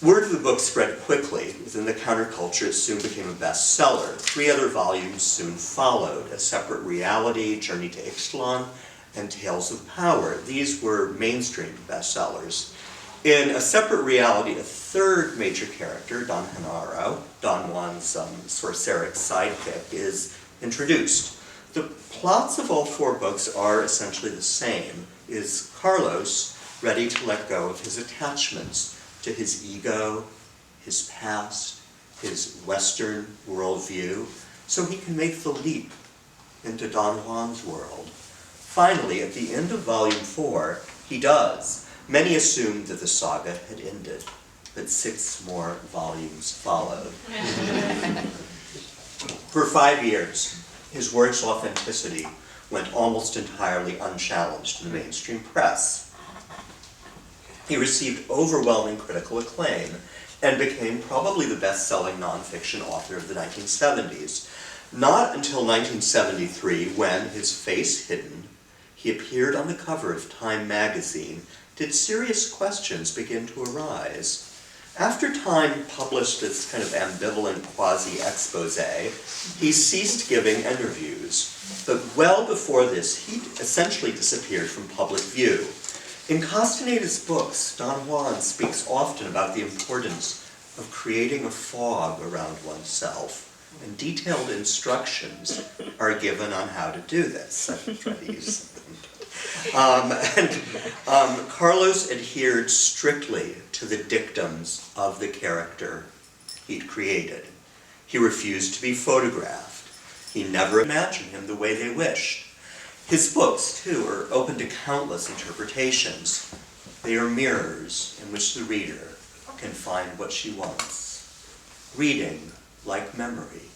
Word of the book spread quickly. Within the counterculture, it soon became a bestseller. 3 other volumes soon followed: A Separate Reality, Journey to Ixtlan, and Tales of Power. These were mainstream bestsellers. In A Separate Reality, a third major character, Don Genaro, Don Juan's sorceric sidekick, is introduced. The plots of all 4 books are essentially the same. Is Carlos ready to let go of his attachments to his ego, his past, his Western worldview, so he can make the leap into Don Juan's world? Finally, at the end of Volume 4, he does. Many assumed that the saga had ended, but 6 more volumes followed. For 5 years, his work's authenticity went almost entirely unchallenged in the mainstream press. He received overwhelming critical acclaim and became probably the best-selling nonfiction author of the 1970s. Not until 1973, when, his face hidden, he appeared on the cover of Time magazine, did serious questions begin to arise. After Time published its kind of ambivalent quasi-expose, he ceased giving interviews. But well before this, he essentially disappeared from public view. In Castaneda's books, Don Juan speaks often about the importance of creating a fog around oneself, and detailed instructions are given on how to do this. I try to use them. Carlos adhered strictly to the dictums of the character he'd created. He refused to be photographed. He never imagined him the way they wished. His books, too, are open to countless interpretations. They are mirrors in which the reader can find what she wants. Reading, like memory,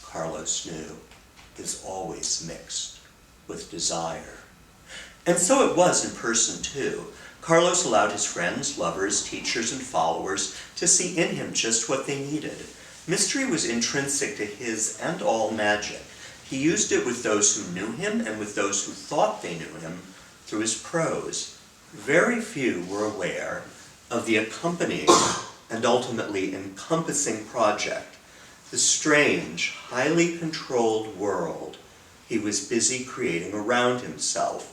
Carlos knew, is always mixed with desire. And so it was in person, too. Carlos allowed his friends, lovers, teachers, and followers to see in him just what they needed. Mystery was intrinsic to his and all magic. He used it with those who knew him and with those who thought they knew him through his prose. Very few were aware of the accompanying and ultimately encompassing project, the strange, highly controlled world he was busy creating around himself.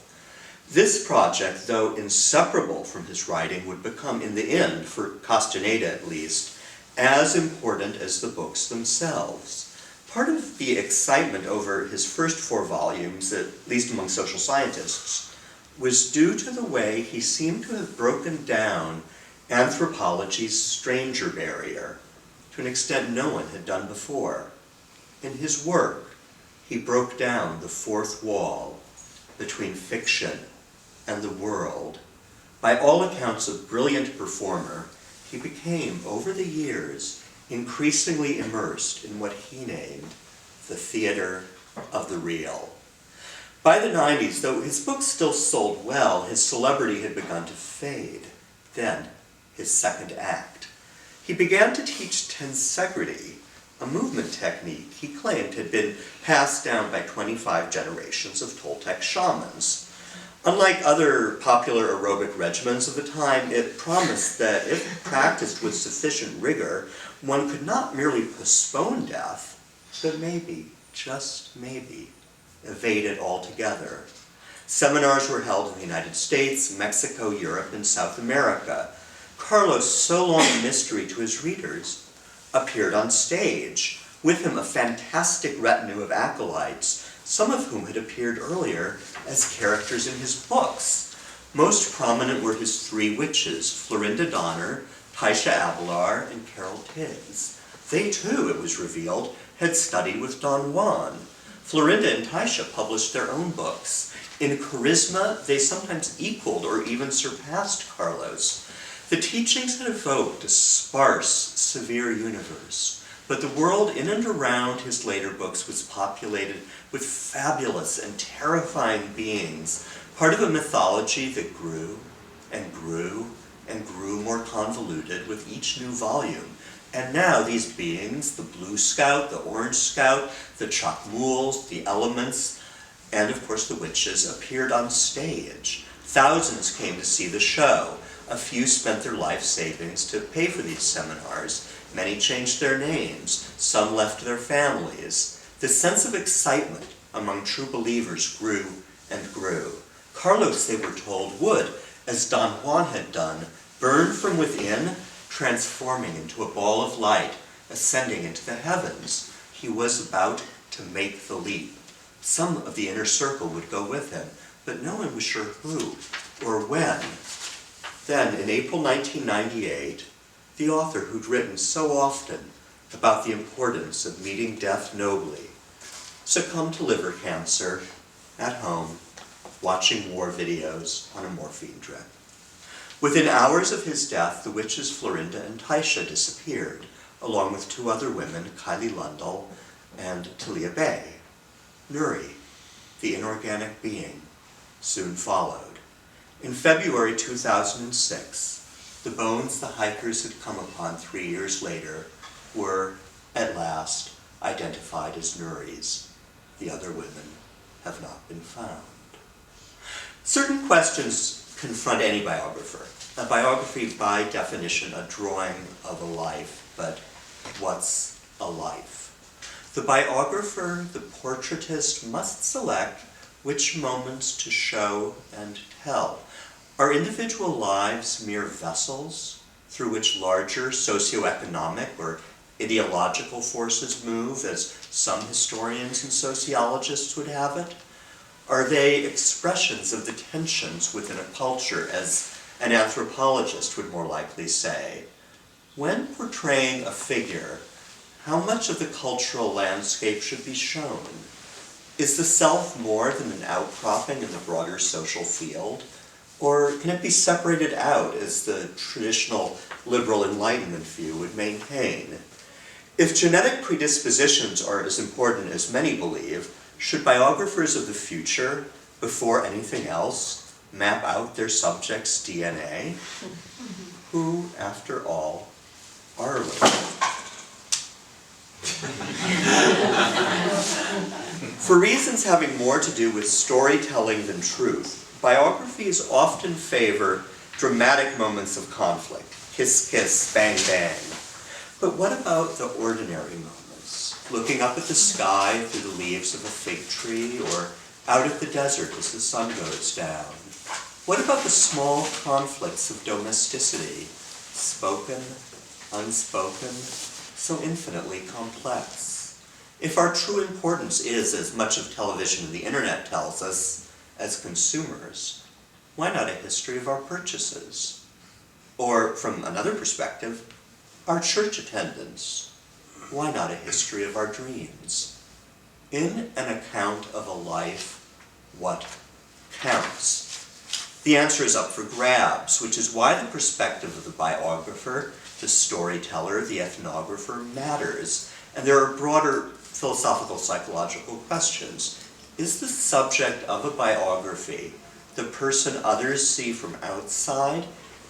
This project, though inseparable from his writing, would become, in the end, for Castaneda at least, as important as the books themselves. Part of the excitement over his first 4 volumes, at least among social scientists, was due to the way he seemed to have broken down anthropology's stranger barrier, to an extent no one had done before. In his work, he broke down the 4th wall between fiction and the world. By all accounts a brilliant performer, he became, over the years, increasingly immersed in what he named the theater of the real. By the 90s, though his books still sold well, his celebrity had begun to fade. Then, his second act. He began to teach tensegrity, a movement technique he claimed had been passed down by 25 generations of Toltec shamans. Unlike other popular aerobic regimens of the time, it promised that if practiced with sufficient rigor, one could not merely postpone death, but maybe, just maybe, evade it altogether. Seminars were held in the United States, Mexico, Europe, and South America. Carlos, so long a mystery to his readers, appeared on stage, with him a fantastic retinue of acolytes, some of whom had appeared earlier as characters in his books. Most prominent were his 3 witches, Florinda Donner, Taisha Abelard, and Carol Tiggs. They too, it was revealed, had studied with Don Juan. Florinda and Taisha published their own books. In charisma, they sometimes equaled or even surpassed Carlos. The teachings had evoked a sparse, severe universe, but the world in and around his later books was populated with fabulous and terrifying beings, part of a mythology that grew and grew and grew more convoluted with each new volume. And now these beings, the Blue Scout, the Orange Scout, the Chakmuls, the Elements, and of course the witches, appeared on stage. Thousands came to see the show. A few spent their life savings to pay for these seminars. Many changed their names. Some left their families. The sense of excitement among true believers grew and grew. Carlos, they were told, would, as Don Juan had done, burn from within, transforming into a ball of light, ascending into the heavens. He was about to make the leap. Some of the inner circle would go with him, but no one was sure who or when. Then, in April 1998, the author who'd written so often about the importance of meeting death nobly succumbed to liver cancer at home, watching war videos on a morphine drip. Within hours of his death, the witches Florinda and Taisha disappeared, along with 2 other women, Kylie Lundell and Talia Bay. Nuri, the inorganic being, soon followed. In February 2006, the bones the hikers had come upon 3 years later were, at last, identified as Nuri's. The other women have not been found. Certain questions confront any biographer. A biography, by definition, a drawing of a life, but what's a life? The biographer, the portraitist, must select which moments to show and tell. Are individual lives mere vessels through which larger socioeconomic or ideological forces move, as some historians and sociologists would have it? Are they expressions of the tensions within a culture, as an anthropologist would more likely say? When portraying a figure, how much of the cultural landscape should be shown? Is the self more than an outcropping in the broader social field? Or can it be separated out, as the traditional liberal Enlightenment view would maintain? If genetic predispositions are as important as many believe, should biographers of the future, before anything else, map out their subject's DNA? Who, after all, are we? For reasons having more to do with storytelling than truth, biographies often favor dramatic moments of conflict, kiss, kiss, bang, bang. But what about the ordinary moments? looking up at the sky through the leaves of a fig tree, or out at the desert as the sun goes down? What about the small conflicts of domesticity, spoken, unspoken, so infinitely complex? If our true importance is, as much of television and the internet tells us, as consumers, why not a history of our purchases? Or, from another perspective, our church attendance. Why not a history of our dreams? In an account of a life, what counts? The answer is up for grabs, which is why the perspective of the biographer, the storyteller, the ethnographer matters. And there are broader philosophical, psychological questions. Is the subject of a biography the person others see from outside?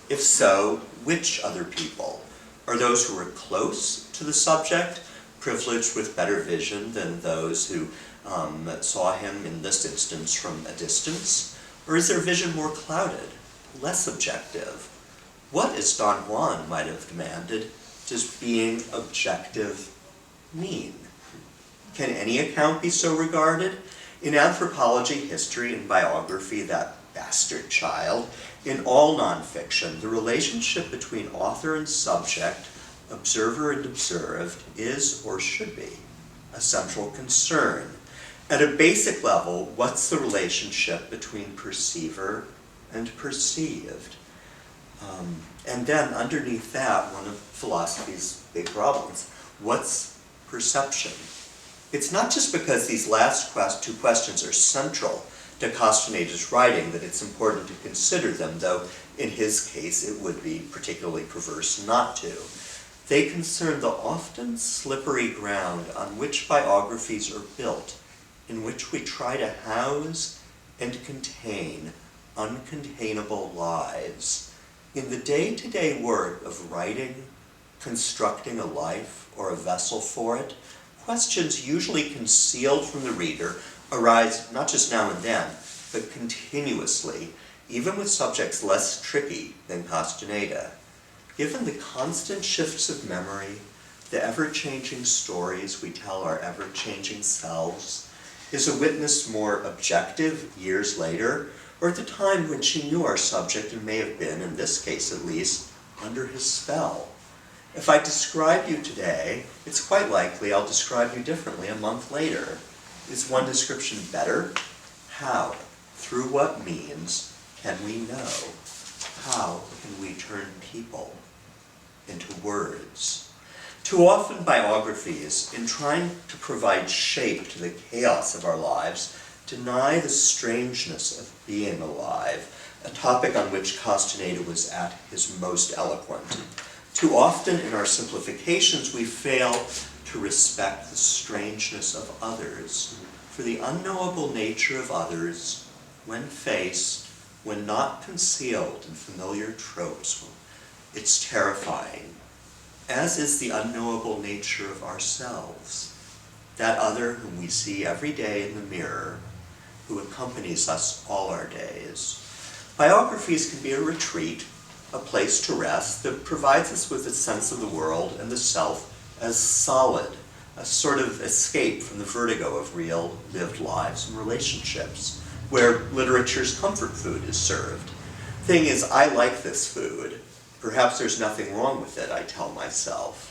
If so, which other people? Are those who are close to the subject privileged with better vision than those who saw him, in this instance, from a distance? Or is their vision more clouded, less objective? What, as Don Juan might have demanded, does being objective mean? Can any account be so regarded? In anthropology, history, and biography, that bastard child, in all nonfiction, the relationship between author and subject, observer and observed, is or should be a central concern. At a basic level, what's the relationship between perceiver and perceived? And then underneath that, one of philosophy's big problems, what's perception? It's not just because these last two questions are central to Castaneda's writing that it's important to consider them, though in his case it would be particularly perverse not to. They concern the often slippery ground on which biographies are built, in which we try to house and contain uncontainable lives. In the day-to-day work of writing, constructing a life, or a vessel for it, questions usually concealed from the reader arise not just now and then, but continuously, even with subjects less tricky than Castaneda. Given the constant shifts of memory, the ever-changing stories we tell our ever-changing selves, is a witness more objective years later, or at the time when she knew our subject and may have been, in this case at least, under his spell? If I describe you today, it's quite likely I'll describe you differently a month later. Is one description better? How? Through what means can we know? How can we turn people into words? Too often biographies, in trying to provide shape to the chaos of our lives, deny the strangeness of being alive, a topic on which Castaneda was at his most eloquent. Too often in our simplifications we fail to respect the strangeness of others, for the unknowable nature of others, when faced, when not concealed in familiar tropes, it's terrifying, as is the unknowable nature of ourselves, that other whom we see every day in the mirror, who accompanies us all our days. Biographies can be a retreat, a place to rest that provides us with a sense of the world and the self as solid, a sort of escape from the vertigo of real lived lives and relationships, where literature's comfort food is served. Thing is, I like this food. Perhaps there's nothing wrong with it, I tell myself.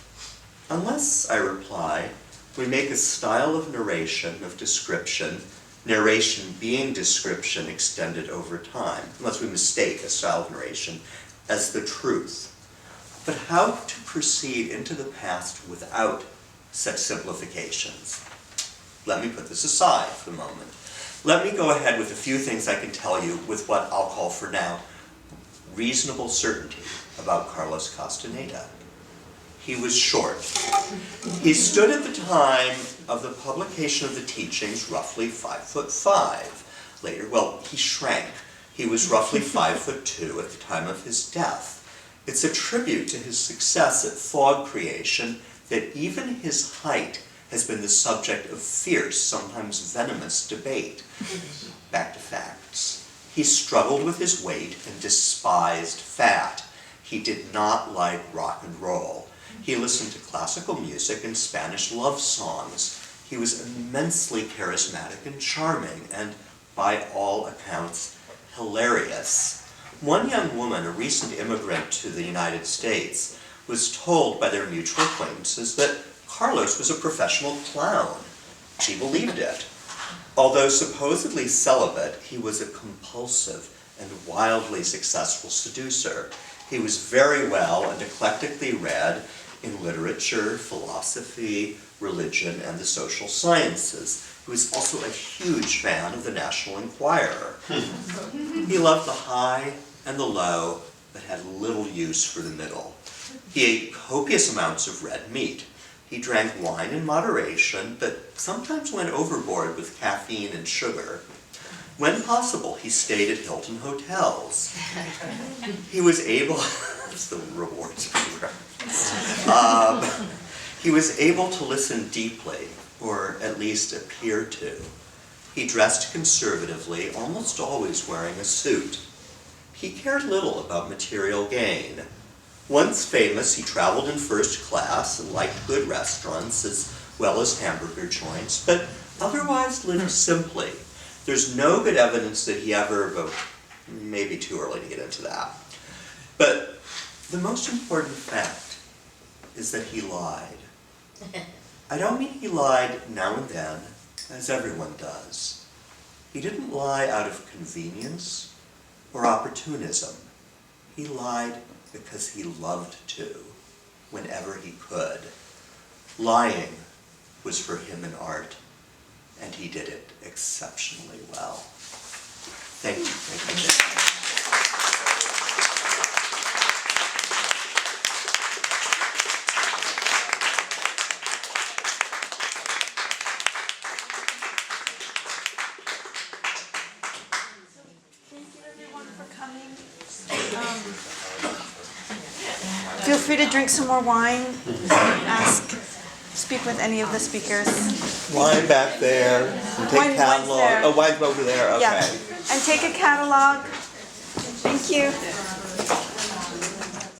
Unless, I reply, we make a style of narration, of description, narration being description extended over time, unless we mistake a style of narration as the truth. But how to proceed into the past without such simplifications? Let me put this aside for the moment. Let me go ahead with a few things I can tell you with what I'll call for now reasonable certainty about Carlos Castaneda. He was short. He stood at the time of the publication of the teachings roughly 5'5". Later, well, he shrank. He was roughly 5'2" at the time of his death. It's a tribute to his success at fog creation that even his height has been the subject of fierce, sometimes venomous debate. Back to facts. He struggled with his weight and despised fat. He did not like rock and roll. He listened to classical music and Spanish love songs. He was immensely charismatic and charming, and by all accounts, hilarious. One young woman, a recent immigrant to the United States, was told by their mutual acquaintances that Carlos was a professional clown. She believed it. Although supposedly celibate, he was a compulsive and wildly successful seducer. He was very well and eclectically read in literature, philosophy, religion, and the social sciences. He was also a huge fan of the National Enquirer. He loved the high and the low, but had little use for the middle. He ate copious amounts of red meat. He drank wine in moderation, but sometimes went overboard with caffeine and sugar. When possible, he stayed at Hilton hotels. He was able, that's the rewards program. He was able to listen deeply, or at least appear to. He dressed conservatively, almost always wearing a suit. He cared little about material gain. Once famous, he traveled in first class and liked good restaurants as well as hamburger joints, but otherwise lived simply. There's no good evidence that he ever, but maybe too early to get into that. But the most important fact is that he lied. I don't mean he lied now and then, as everyone does. He didn't lie out of convenience or opportunism. He lied because he loved to, whenever he could. Lying was for him an art, and he did it exceptionally well. Thank you. Thank you. Feel free to drink some more wine, speak with any of the speakers. Wine back there, and take Wine's catalog. there. Oh, wine's over there, okay. Yeah, and take a catalog. Thank you.